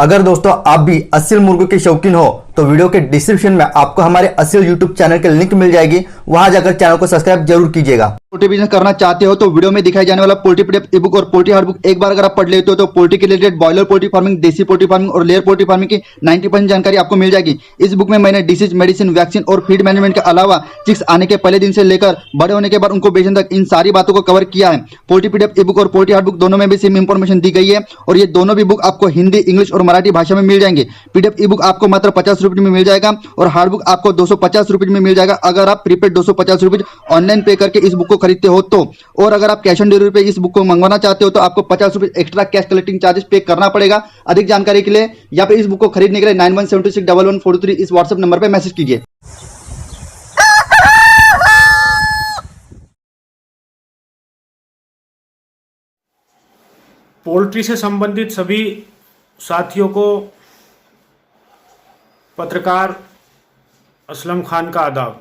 अगर दोस्तों आप भी असील मुर्गों के शौकीन हो तो वीडियो के डिस्क्रिप्शन में आपको हमारे असील यूट्यूब चैनल के लिंक मिल जाएगी, वहां जाकर चैनल को सब्सक्राइब जरूर कीजिएगा। पोल्ट्री बिजनेस करना चाहते हो तो वीडियो में दिखाई जाने वाला पोल्ट्री पीडीएफ ई बुक और पोल्ट्री हार्ड बुक एक बार अगर आप पढ़ लेते हो तो पोल्ट्री के रिलेटेड बॉयलर पोल्ट्री फार्मिंग, देसी पोल्ट्री फार्मिंग और लेयर पोल्ट्री फार्मिंग की 90% जानकारी आपको मिल जाएगी। इस बुक में मैंने डिसीज, मेडिसिन, वैक्सीन और फीड मैनेजमेंट के अलावा चिक्स आने के पहले दिन से लेकर बड़े होने के बाद उनको बेचने तक इन सारी बातों को कवर किया है। पोल्ट्री पीडीएफ ई बुक और पोल्ट्री हार्ड बुक दोनों में भी सेम इंफॉर्मेशन दी गई है और ये दोनों भी बुक आपको हिंदी, इंग्लिश और मराठी भाषा में मिल जाएंगे। पीडीएफ ई बुक आपको मात्र 50 रुपये में मिल जाएगा और हार्ड बुक आपको 250 रुपये में मिल जाएगा अगर आप प्रीपेड 250 रुपये ऑनलाइन पे करके इस बुक को खरीदते हो तो। और अगर आप कैश ऑन डिलीवरी पे इस बुक को मंगवाना चाहते हो तो आपको 50 रुपये एक्स्ट्रा कैश कलेक्टिंग चार्जेस पे करना पड़ेगा। अधिक जानकारी के लिए या फिर इस बुक को खरीदने के लिए 91761143 इस व्हाट्सएप नंबर पर मैसेज कीजिए। पोल्ट्री से संबंधित सभी साथियों को पत्रकार असलम खान का आदाब।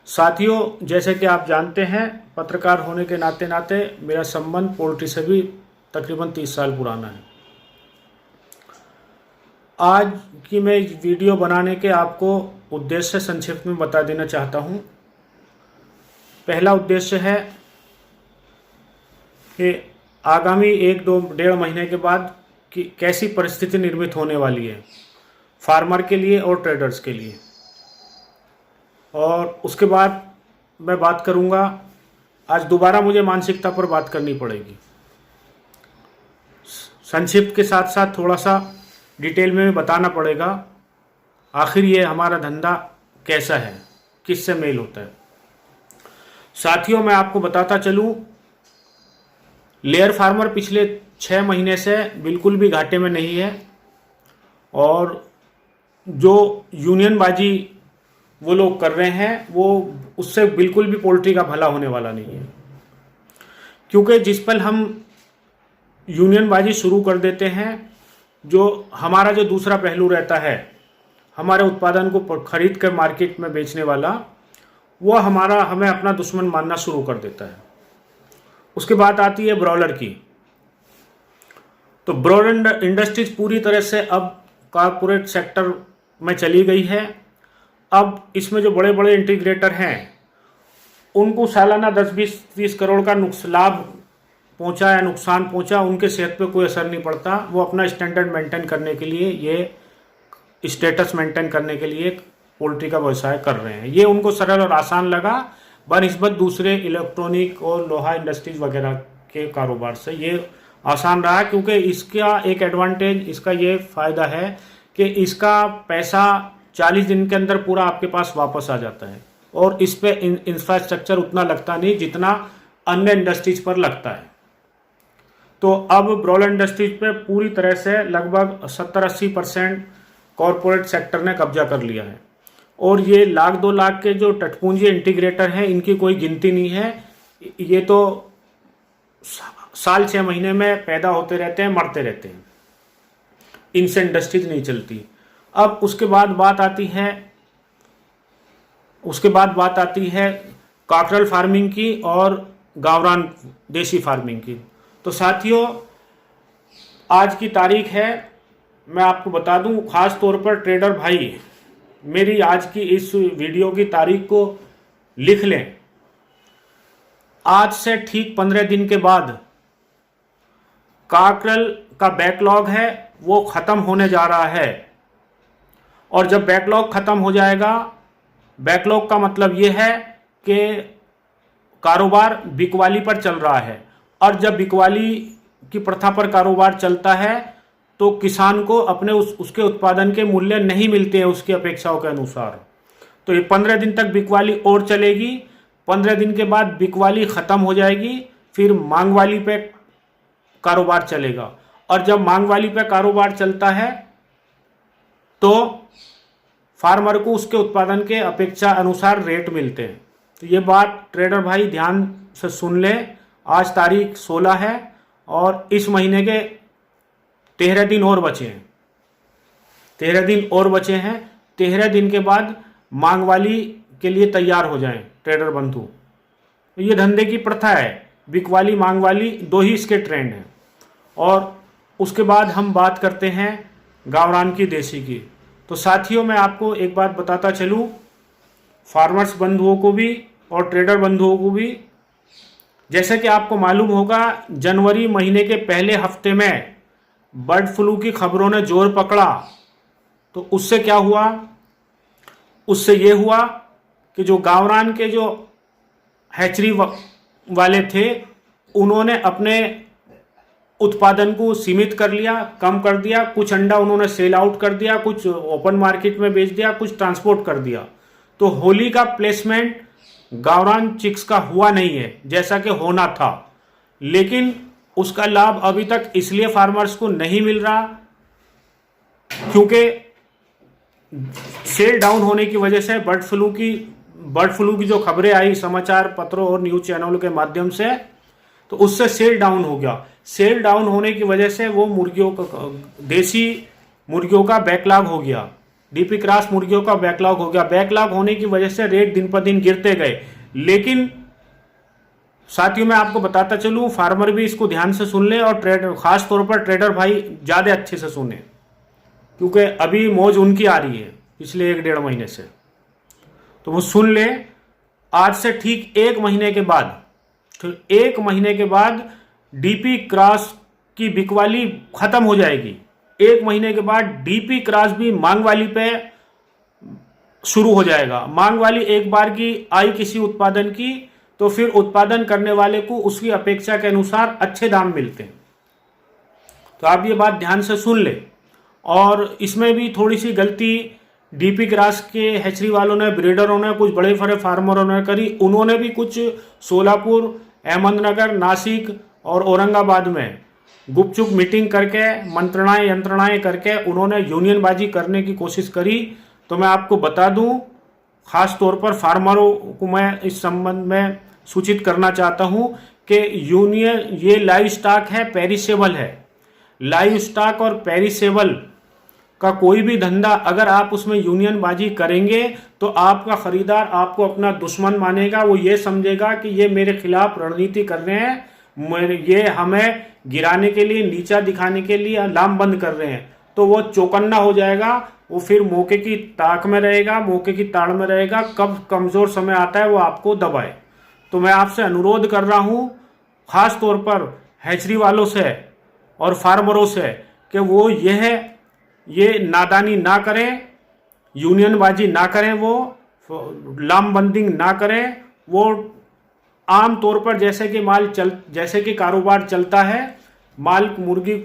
साथियों, जैसे कि आप जानते हैं, पत्रकार होने के नाते नाते मेरा संबंध पोल्ट्री से भी तकरीबन 30 साल पुराना है। आज की मैं वीडियो बनाने के आपको उद्देश्य संक्षिप्त में बता देना चाहता हूं। पहला उद्देश्य है कि आगामी 1-2-1.5 महीने के बाद कि कैसी परिस्थिति निर्मित होने वाली है फार्मर के लिए और ट्रेडर्स के लिए, और उसके बाद मैं बात करूंगा। आज दोबारा मुझे मानसिकता पर बात करनी पड़ेगी। संक्षिप्त के साथ साथ थोड़ा सा डिटेल में बताना पड़ेगा आखिर ये हमारा धंधा कैसा है, किससे मेल होता है। साथियों, मैं आपको बताता चलूं, लेयर फार्मर पिछले 6 महीने से बिल्कुल भी घाटे में नहीं है और जो यूनियनबाजी वो लोग कर रहे हैं वो उससे बिल्कुल भी पोल्ट्री का भला होने वाला नहीं है। क्योंकि जिस पल हम यूनियनबाजी शुरू कर देते हैं, जो हमारा जो दूसरा पहलू रहता है, हमारे उत्पादन को खरीद कर मार्केट में बेचने वाला, वो हमें अपना दुश्मन मानना शुरू कर देता है। उसके बाद आती है ब्रॉयलर की। तो ब्रॉयलर इंडस्ट्रीज पूरी तरह से अब कॉर्पोरेट सेक्टर में चली गई है। अब इसमें जो बड़े बड़े इंटीग्रेटर हैं उनको सालाना 10-20-30 करोड़ का लाभ पहुंचा या नुकसान पहुंचा, उनके सेहत पे कोई असर नहीं पड़ता। वो अपना स्टैंडर्ड मेंटेन करने के लिए, ये स्टेटस मेंटेन करने के लिए पोल्ट्री का व्यवसाय कर रहे हैं। ये उनको सरल और आसान लगा बनिस्बत दूसरे इलेक्ट्रॉनिक और लोहा इंडस्ट्रीज वगैरह के कारोबार से ये आसान रहा, क्योंकि इसका एक एडवांटेज, इसका ये फ़ायदा है कि इसका पैसा 40 दिन के अंदर पूरा आपके पास वापस आ जाता है और इस पे इंफ्रास्ट्रक्चर उतना लगता नहीं जितना अन्य इंडस्ट्रीज पर लगता है। तो अब ब्रॉयलर इंडस्ट्रीज पे पूरी तरह से लगभग 70-80% कॉरपोरेट सेक्टर ने कब्जा कर लिया है और ये 1-2 लाख के जो टटपूंजी इंटीग्रेटर हैं इनकी कोई गिनती नहीं है। ये तो साल 6 महीने में पैदा होते रहते हैं, मरते रहते हैं, इनसे इंडस्ट्रीज नहीं चलती। अब उसके बाद बात आती है कॉकरल फार्मिंग की और गावरान देसी फार्मिंग की। तो साथियों, आज की तारीख है, मैं आपको बता दूं, खास तौर पर ट्रेडर भाई मेरी आज की इस वीडियो की तारीख को लिख लें। आज से ठीक 15 दिन के बाद कॉकरल का बैकलॉग है वो खत्म होने जा रहा है और जब बैकलॉग खत्म हो जाएगा, बैकलॉग का मतलब ये है कि कारोबार बिकवाली पर चल रहा है और जब बिकवाली की प्रथा पर कारोबार चलता है तो किसान को अपने उसके उत्पादन के मूल्य नहीं मिलते हैं उसकी अपेक्षाओं के अनुसार। तो ये 15 दिन तक बिकवाली और चलेगी। 15 दिन के बाद बिकवाली खत्म हो जाएगी, फिर मांग वाली पे कारोबार चलेगा और जब मांग वाली पे कारोबार चलता है तो फार्मर को उसके उत्पादन के अपेक्षा अनुसार रेट मिलते हैं। तो ये बात ट्रेडर भाई ध्यान से सुन लें। आज तारीख 16 है और इस महीने के 13 दिन और बचे हैं। 13 दिन और बचे हैं। 13 दिन के बाद मांग वाली के लिए तैयार हो जाएं ट्रेडर बंधु। ये धंधे की प्रथा है, बिकवाली मांग वाली दो ही इसके ट्रेंड हैं। और उसके बाद हम बात करते हैं गावरान की, देसी की। तो साथियों मैं आपको एक बात बताता चलूँ, फार्मर्स बंधुओं को भी और ट्रेडर बंधुओं को भी, जैसे कि आपको मालूम होगा जनवरी महीने के पहले हफ्ते में बर्ड फ्लू की खबरों ने जोर पकड़ा। तो उससे क्या हुआ, उससे ये हुआ कि जो गावरान के जो हैचरी वाले थे उन्होंने अपने उत्पादन को सीमित कर लिया, कम कर दिया। कुछ अंडा उन्होंने सेल आउट कर दिया, कुछ ओपन मार्केट में बेच दिया, कुछ ट्रांसपोर्ट कर दिया। तो होली का प्लेसमेंट गावरान चिक्स का हुआ नहीं है जैसा कि होना था, लेकिन उसका लाभ अभी तक इसलिए फार्मर्स को नहीं मिल रहा क्योंकि सेल डाउन होने की वजह से बर्ड फ्लू की जो खबरें आई समाचार पत्रों और न्यूज चैनलों के माध्यम से, तो उससे सेल डाउन हो गया। सेल डाउन होने की वजह से वो देसी मुर्गियों का बैकलॉग हो गया, डीपी क्रॉस मुर्गियों का बैकलॉग हो गया। बैकलॉग होने की वजह से रेट दिन पर दिन गिरते गए। लेकिन साथियों मैं आपको बताता चलूं, फार्मर भी इसको ध्यान से सुन ले और ट्रेडर, खास तौर पर ट्रेडर भाई ज्यादा अच्छे से सुने, क्योंकि अभी मौज उनकी आ रही है पिछले 1-1.5 महीने से। तो वो सुन ले, आज से ठीक 1 महीने के बाद, तो 1 महीने के बाद डीपी क्रॉस की बिकवाली खत्म हो जाएगी। 1 महीने के बाद डीपी क्रॉस भी मांग वाली पे शुरू हो जाएगा। मांग वाली एक बार की आई किसी उत्पादन की, तो फिर उत्पादन करने वाले को उसकी अपेक्षा के अनुसार अच्छे दाम मिलते हैं। तो आप ये बात ध्यान से सुन ले। और इसमें भी थोड़ी सी गलती डीपी क्रॉस के हैचरी वालों ने, ब्रीडरों ने, कुछ बड़े बड़े फार्मरों ने करी। उन्होंने भी कुछ सोलापुर, अहमदनगर, नासिक और औरंगाबाद में गुपचुप मीटिंग करके, मंत्रणाएं यंत्रणाएं करके उन्होंने यूनियनबाजी करने की कोशिश करी। तो मैं आपको बता दूं, खास तौर पर फार्मरों को मैं इस संबंध में सूचित करना चाहता हूं कि यूनियन, ये लाइव स्टॉक है, पेरिसेबल है। लाइव स्टॉक और पेरिसेबल का कोई भी धंधा अगर आप उसमें यूनियनबाजी करेंगे तो आपका खरीदार आपको अपना दुश्मन मानेगा। वो ये समझेगा कि ये मेरे खिलाफ रणनीति कर रहे हैं, ये हमें गिराने के लिए, नीचा दिखाने के लिए लामबंद कर रहे हैं। तो वो चौकन्ना हो जाएगा, वो फिर मौके की ताक में रहेगा, मौके की ताड़ में रहेगा। कब कमजोर समय आता है वो आपको दबाए। तो मैं आपसे अनुरोध कर रहा हूं, खास तौर पर हैचरी वालों से और फार्मरों से, कि वो ये नादानी ना करें, यूनियनबाजी ना करें, वो लामबंदिंग ना करें। वो आम तौर पर जैसे कि कारोबार चलता है, माल मुर्गी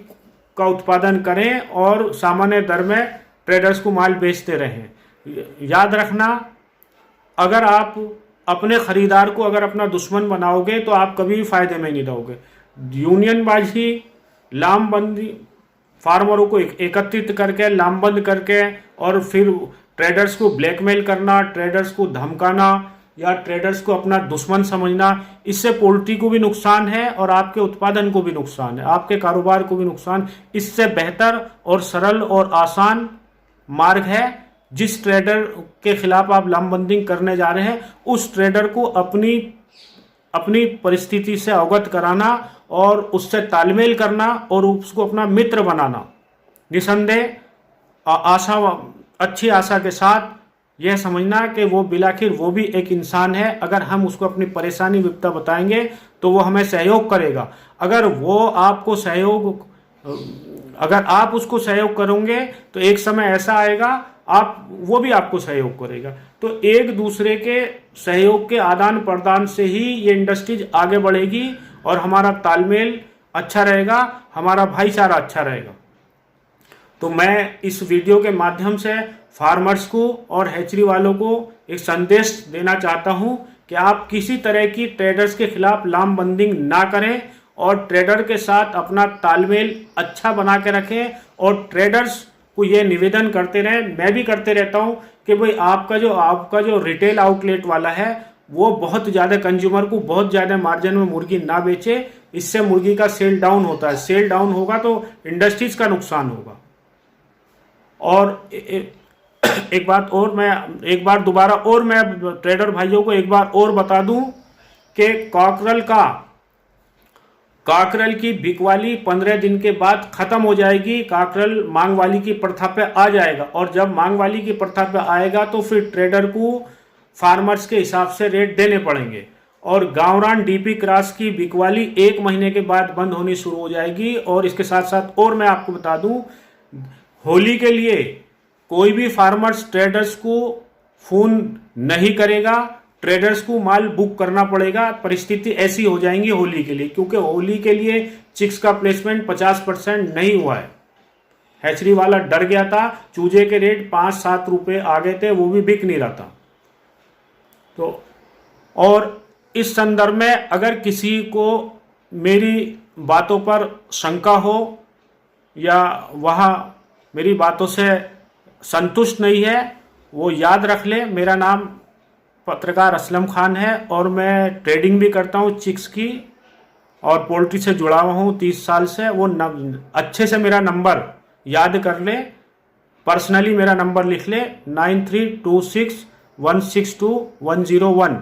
का उत्पादन करें और सामान्य दर में ट्रेडर्स को माल बेचते रहें। याद रखना, अगर आप अपने खरीदार को अगर अपना दुश्मन बनाओगे तो आप कभी भी फायदे में नहीं रहोगे। यूनियनबाजी, लामबंदी, फार्मरों को एकत्रित करके, लामबंद करके और फिर ट्रेडर्स को ब्लैकमेल करना, ट्रेडर्स को धमकाना या ट्रेडर्स को अपना दुश्मन समझना, इससे पोल्ट्री को भी नुकसान है और आपके उत्पादन को भी नुकसान है, आपके कारोबार को भी नुकसान। इससे बेहतर और सरल और आसान मार्ग है, जिस ट्रेडर के खिलाफ आप लामबंदी करने जा रहे हैं उस ट्रेडर को अपनी परिस्थिति से अवगत कराना और उससे तालमेल करना और उसको अपना मित्र बनाना। निसंदेह अच्छी आशा के साथ यह समझना कि वो बिलाखिर वो भी एक इंसान है। अगर हम उसको अपनी परेशानी विपदा बताएंगे तो वो हमें सहयोग करेगा। अगर आप उसको सहयोग करोगे तो एक समय ऐसा आएगा वो भी आपको सहयोग करेगा। तो एक दूसरे के सहयोग के आदान प्रदान से ही ये इंडस्ट्रीज आगे बढ़ेगी और हमारा तालमेल अच्छा रहेगा, हमारा भाईचारा अच्छा रहेगा। तो मैं इस वीडियो के माध्यम से फार्मर्स को और हैचरी वालों को एक संदेश देना चाहता हूं कि आप किसी तरह की ट्रेडर्स के खिलाफ लामबंदी ना करें और ट्रेडर के साथ अपना तालमेल अच्छा बना के रखें और ट्रेडर्स को ये निवेदन करते रहें। मैं भी करते रहता हूं कि भाई आपका जो रिटेल आउटलेट वाला है वो बहुत ज़्यादा कंज्यूमर को बहुत ज़्यादा मार्जिन में मुर्गी ना बेचे, इससे मुर्गी का सेल डाउन होता है। सेल डाउन होगा तो इंडस्ट्रीज का नुकसान होगा। और एक बार दोबारा मैं ट्रेडर भाइयों को एक बार और बता दूं कि कॉकरल का काकरल की बिकवाली 15 दिन के बाद खत्म हो जाएगी, काकरल मांग वाली की प्रथा पे आ जाएगा। और जब मांग वाली की प्रथा पे आएगा तो फिर ट्रेडर को फार्मर्स के हिसाब से रेट देने पड़ेंगे। और गांवरान डीपी क्रॉस की बिकवाली 1 महीने के बाद बंद होनी शुरू हो जाएगी। और इसके साथ साथ और मैं आपको बता दूं, होली के लिए कोई भी फार्मर्स ट्रेडर्स को फोन नहीं करेगा, ट्रेडर्स को माल बुक करना पड़ेगा। परिस्थिति ऐसी हो जाएंगी होली के लिए, क्योंकि होली के लिए चिक्स का प्लेसमेंट 50% नहीं हुआ है। हैचरी वाला डर गया था, चूजे के रेट 5-7 रुपए आ गए थे, वो भी बिक नहीं रहा था। तो और इस संदर्भ में अगर किसी को मेरी बातों पर शंका हो या वह मेरी बातों से संतुष्ट नहीं है, वो याद रख ले, मेरा नाम पत्रकार असलम खान है और मैं ट्रेडिंग भी करता हूँ चिक्स की और पोल्ट्री से जुड़ा हुआ हूँ 30 साल से। वो अच्छे से मेरा नंबर याद कर ले, पर्सनली मेरा नंबर लिख ले, 9326162101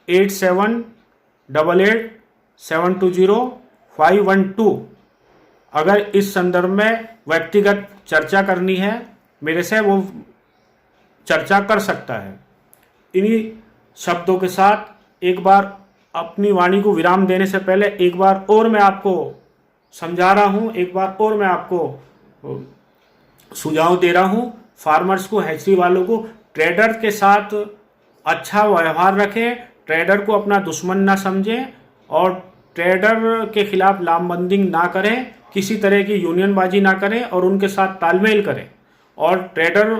8788720512। अगर इस संदर्भ में व्यक्तिगत चर्चा करनी है मेरे से, वो चर्चा कर सकता है। इन्हीं शब्दों के साथ एक बार अपनी वाणी को विराम देने से पहले एक बार और मैं आपको समझा रहा हूं, एक बार और मैं आपको सुझाव दे रहा हूं। फार्मर्स को, हैचरी वालों को ट्रेडर के साथ अच्छा व्यवहार रखें, ट्रेडर को अपना दुश्मन ना समझें और ट्रेडर के खिलाफ लामबंदी ना करें, किसी तरह की यूनियनबाजी ना करें और उनके साथ तालमेल करें। और ट्रेडर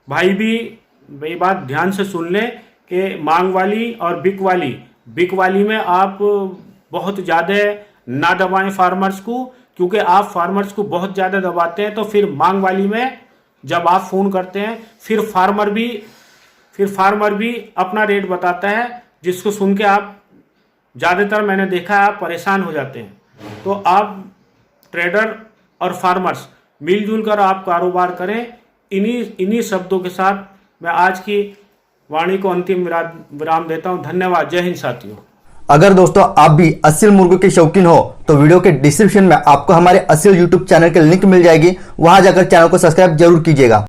भाई भी ये बात ध्यान से सुन लें कि मांग वाली और बिक वाली में आप बहुत ज़्यादा ना दबाएं फार्मर्स को, क्योंकि आप फार्मर्स को बहुत ज़्यादा दबाते हैं तो फिर मांग वाली में जब आप फ़ोन करते हैं फिर फार्मर भी अपना रेट बताता है, जिसको सुन के आप ज़्यादातर मैंने देखा है आप परेशान हो जाते हैं। तो आप ट्रेडर और फार्मर्स मिलजुल कर आप कारोबार करें। इन्हीं शब्दों के साथ मैं आज की वाणी को अंतिम विराम देता हूं। धन्यवाद। जय हिंद साथियों। अगर दोस्तों आप भी असील मुर्गों के शौकीन हो तो वीडियो के डिस्क्रिप्शन में आपको हमारे असील यूट्यूब चैनल के लिंक मिल जाएगी, वहां जाकर चैनल को सब्सक्राइब जरूर कीजिएगा।